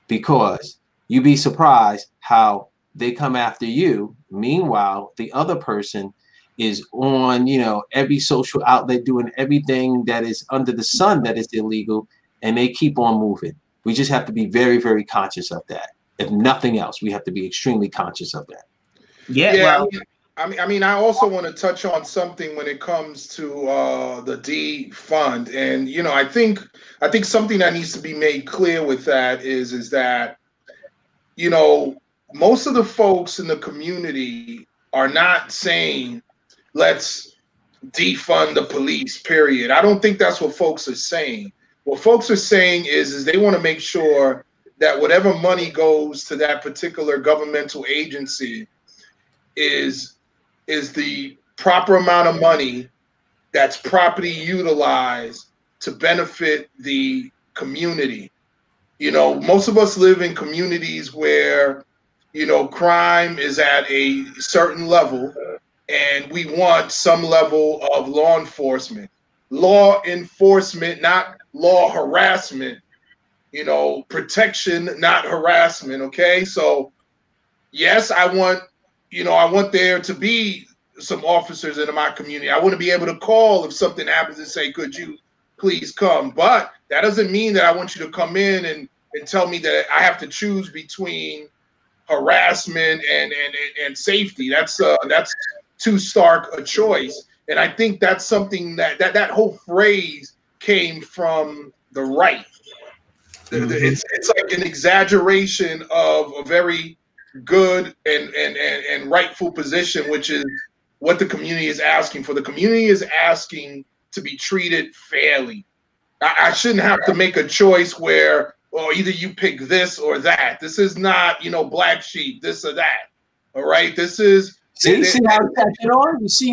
Because you'd be surprised how they come after you. Meanwhile, the other person is on, you know, every social outlet doing everything that is under the sun that is illegal, and they keep on moving. We just have to be very, very conscious of that. If nothing else, we have to be extremely conscious of that. Yeah. Well, I mean, I also want to touch on something when it comes to the defund, and you know, I think something that needs to be made clear with that is that, you know, most of the folks in the community are not saying let's defund the police, period. I don't think that's what folks are saying. What folks are saying is they want to make sure that whatever money goes to that particular governmental agency is the proper amount of money that's properly utilized to benefit the community. You know, most of us live in communities where, you know, crime is at a certain level, and we want some level of law enforcement. Law enforcement, not law harassment. You know, protection, not harassment. Okay, so yes, I want there to be some officers in my community. I want to be able to call if something happens and say, could you please come? But that doesn't mean that I want you to come in and tell me that I have to choose between harassment and safety. That's too stark a choice. And I think that's something that whole phrase came from the right. It's like an exaggeration of a very good and rightful position, which is what the community is asking for. The community is asking to be treated fairly. I shouldn't have to make a choice where, well, either you pick this or that. This is not, you know, black sheep, this or that. All right, this is. See how it's catching on? You see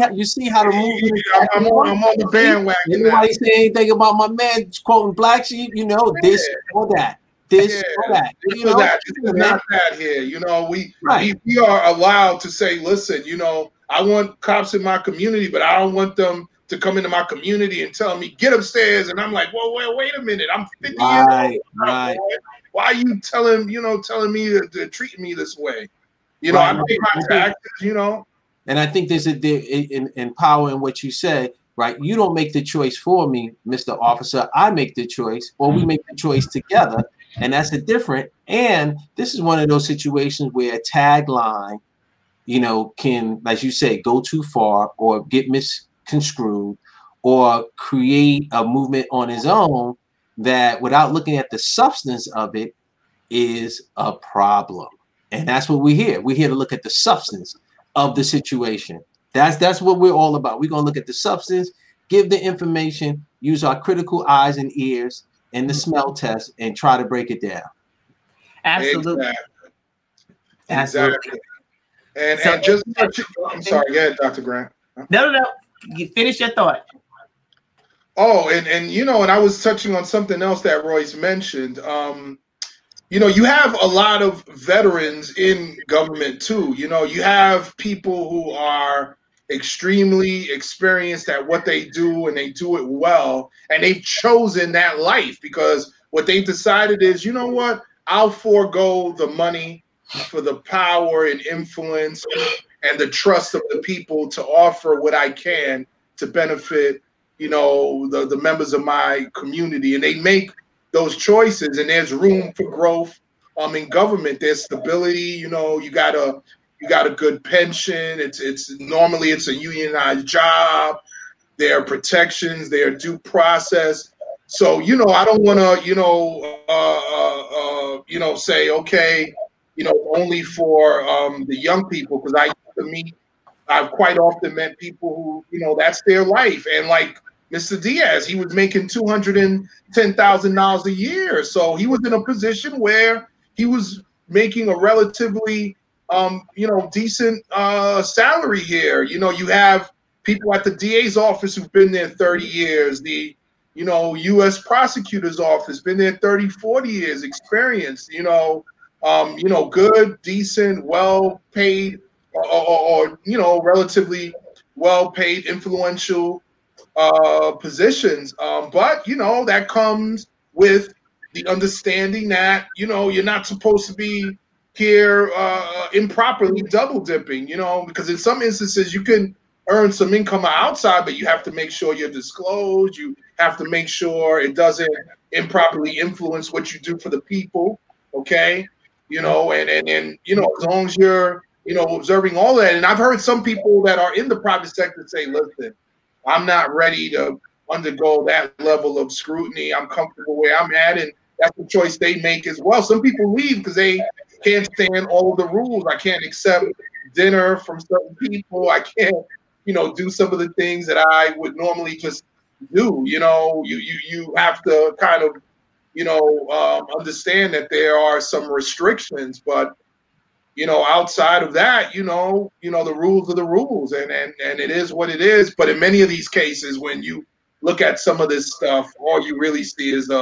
how the movement is I'm on the bandwagon. Nobody say anything about my man quoting black sheep, you know, this or that. This or that. You know, this is not that here. You know, we are allowed to say, listen, you know, I want cops in my community, but I don't want them to come into my community and tell me, get upstairs. And I'm like, well, wait a minute. I'm 50 years old. Right. Why are you telling me to treat me this way? You know, I pay my taxes, you know. And I think there's in power in what you said, right? You don't make the choice for me, Mr. Officer. I make the choice, or we make the choice together. And that's a different. And this is one of those situations where a tagline, you know, can, as you say, go too far or get misconstrued or create a movement on his own that, without looking at the substance of it, is a problem. And that's what we're here. We're here to look at the substance of the situation. That's what we're all about. We're going to look at the substance, give the information, use our critical eyes and ears and the smell test, and try to break it down. Absolutely. Exactly. And just, I'm sorry, go ahead, Dr. Grant. No. You finish your thought. Oh, and you know, and I was touching on something else that Royce mentioned. You know, you have a lot of veterans in government too. You know, you have people who are extremely experienced at what they do, and they do it well, and they've chosen that life because what they've decided is, you know what, I'll forego the money for the power and influence and the trust of the people to offer what I can to benefit, you know, the members of my community. And they make those choices, and there's room for growth in government. There's stability. You know, you gotta You got a good pension. It's normally it's a unionized job. There are protections. There are due process. So I don't want to say okay, only for the young people, because I've quite often met people who that's their life, and like Mr. Diaz, he was making $210,000 a year, so he was in a position where he was making a relatively decent salary here. You have people at the DA's office who've been there 30 years, the U.S. prosecutor's office, been there 30, 40 years, experience, good, decent, well-paid, or relatively well-paid, influential positions. But that comes with the understanding that, you're not supposed to be here improperly double dipping, because in some instances you can earn some income outside, but you have to make sure you're disclosed. You have to make sure it doesn't improperly influence what you do for the people. Okay. And as long as you're, observing all that. And I've heard some people that are in the private sector say, listen, I'm not ready to undergo that level of scrutiny. I'm comfortable where I'm at. And that's the choice they make as well. Some people leave because they can't stand all of the rules. I can't accept dinner from certain people. I can't, do some of the things that I would normally just do. You have to kind of, understand that there are some restrictions, but outside of that, the rules are the rules, and it is what it is. But in many of these cases, when you look at some of this stuff, all you really see is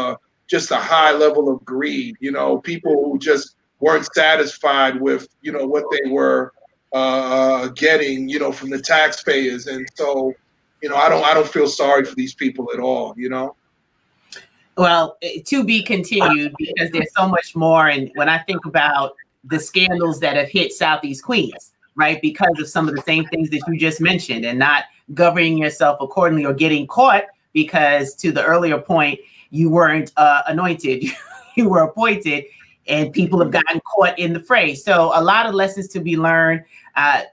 just a high level of greed. People who just weren't satisfied with what they were getting from the taxpayers, and so I don't feel sorry for these people at all. Well, to be continued, because there's so much more. And when I think about the scandals that have hit Southeast Queens, right, because of some of the same things that you just mentioned, and not governing yourself accordingly or getting caught, because to the earlier point, you weren't anointed, you were appointed, and people have gotten caught in the fray. So a lot of lessons to be learned. I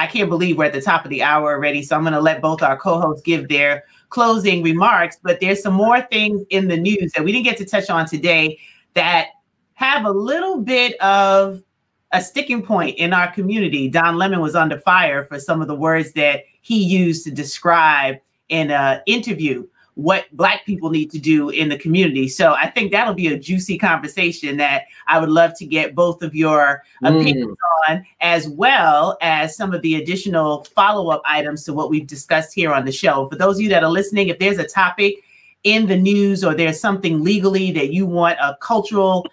can't believe we're at the top of the hour already, so I'm going to let both our co-hosts give their closing remarks, but there's some more things in the news that we didn't get to touch on today that have a little bit of a sticking point in our community. Don Lemon was under fire for some of the words that he used to describe in an interview what Black people need to do in the community. So I think that'll be a juicy conversation that I would love to get both of your opinions on, as well as some of the additional follow-up items to what we've discussed here on the show. For those of you that are listening, if there's a topic in the news or there's something legally that you want a cultural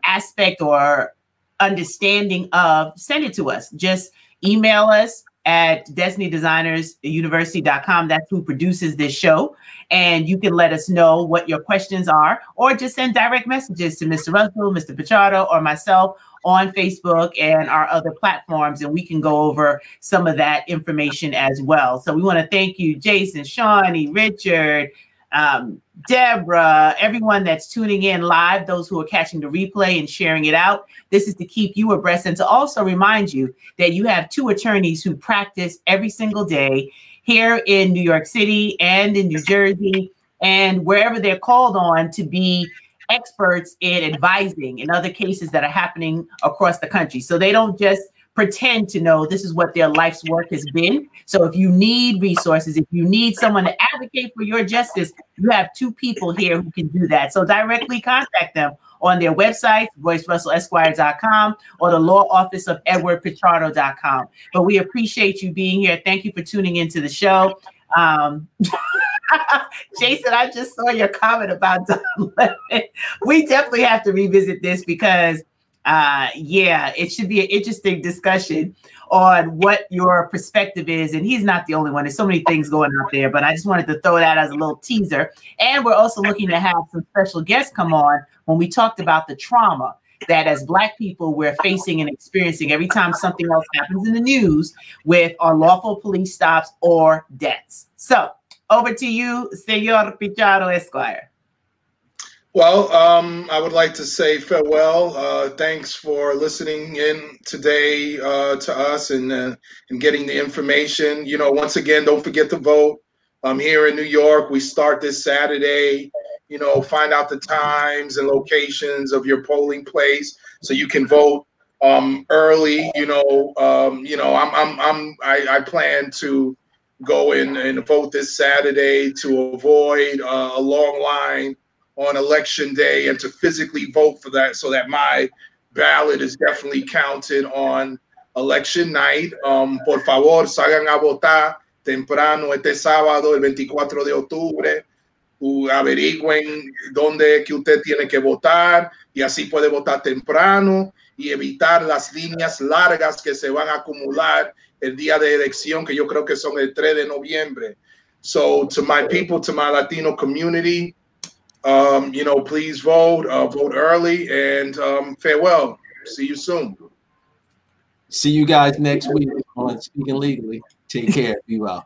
aspect or understanding of, send it to us. Just email us at destinydesignersuniversity.com. That's who produces this show. And you can let us know what your questions are, or just send direct messages to Mr. Russell, Mr. Pichardo, or myself on Facebook and our other platforms, and we can go over some of that information as well. So we want to thank you, Jason, Shawnee, Richard, Deborah, everyone that's tuning in live, those who are catching the replay and sharing it out. This is to keep you abreast and to also remind you that you have two attorneys who practice every single day here in New York City and in New Jersey and wherever they're called on to be experts in advising in other cases that are happening across the country. So they don't just pretend to know this is what their life's work has been. So if you need resources, if you need someone to advocate for your justice, you have two people here who can do that. So directly contact them on their website, RoyceRussellEsquire.com, or the law office of EdwardPichardo.com. But we appreciate you being here. Thank you for tuning into the show. Jason, I just saw your comment about Don Lemon. We definitely have to revisit this because it should be an interesting discussion on what your perspective is. And he's not the only one. There's so many things going out there, but I just wanted to throw that as a little teaser. And we're also looking to have some special guests come on when we talked about the trauma that as Black people we're facing and experiencing every time something else happens in the news with unlawful police stops or deaths. So over to you, Senor Pichardo Esquire. Well, I would like to say farewell. Thanks for listening in today to us and getting the information. You know, once again, don't forget to vote. Here in New York, we start this Saturday. You know, find out the times and locations of your polling place so you can vote early. I plan to go in and vote this Saturday to avoid a long line on election day and to physically vote for that so that my ballot is definitely counted on election night. Por favor, salgan a votar temprano este sábado, el 24 de octubre. Averigüen dónde que usted tiene que votar y así puede votar temprano y evitar las líneas largas que se van a acumular el día de elección, que yo creo que son el 3 de noviembre. So to my people, to my Latino community, please vote early, and farewell. See you soon. See you guys next week on Speaking Legally. Take care. Be well.